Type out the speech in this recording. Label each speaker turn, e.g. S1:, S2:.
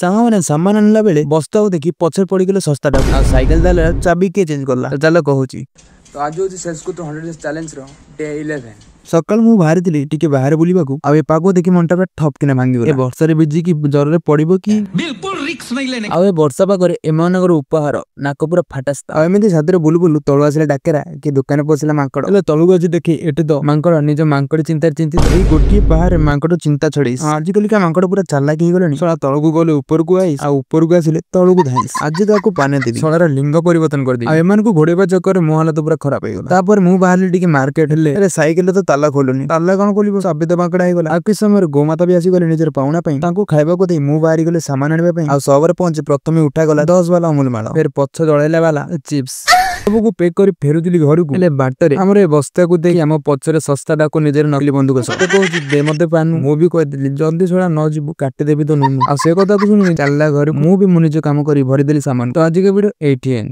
S1: सांग मैंने सामान आनला बेले बस्ता देखी पछर पड़ी गले सस्ता टा साइकिल दाला चाबी के चेंज करला चल कहूची।
S2: तो आज होची सेल्सकुत 100 डेज चैलेंज रो डे 11।
S1: सकाल मु बाहरी थिली टिके बाहर बुलिबाकू आ ए पागो देखि मनटा पूरा ठप किने भांगी गला। ए वर्षा रे बिजी की जर रे पड़िबो की
S3: बिल्कुल रिस्क नहीं लेने।
S1: आ ए वर्षा पागरे एमानगर उपहार नाक पूरा फाटास्ता आ एमिति सादरे बुलु बुलु तळु आसिला डाकेरा कि दुकान पसिला मांकड़ एले तळु आजि देखि एटे तो मांकड़ निज मांकड़ चिंता चिंतित एई गोटी बाहर मांकड़ चिंता छड़ी आज कल का मांकड़ पूरा चालाक ही गलेनी। सळा तळु को गले ऊपर को आइस आ ऊपर को आसिले तळु को धाइस आज ताको पाने देबी सळार लिंग परिवर्तन कर दी आ एमान को घोड़ेबा चक्कर मो हालत पूरा खराब हे गला। तापर मु बाहरली टिके मार्केट हेले अरे साइकिल तो ताला खोलुनी ताला कौन खोलिबो साबे तो मांकड़ा हे गला। आ कि समय गोमाता भी आसी गले निजर पाउना पई तांको खाइबा को दे मु बाहरी गले सामान आनिबा पई आ सबर पहुंचे प्रथमे उठा गला 10 वाला अमूल माल फिर पछ जळैला वाला चिप्स सबको पैक करी फेरुदिली घर को। एले बाटरे हमर ए बस्ता को देखि हम पछरे सस्ता डाको निजर नकली बंदूक सब कहूची दे मते पान मु भी कह दिली जल्दी छोड़ा न जिबु काटी देबी तो नुनु आ से कथा को सुनि चलला घर मु भी मु निज काम करी भरी देली सामान। तो आज के वीडियो एठी एंड।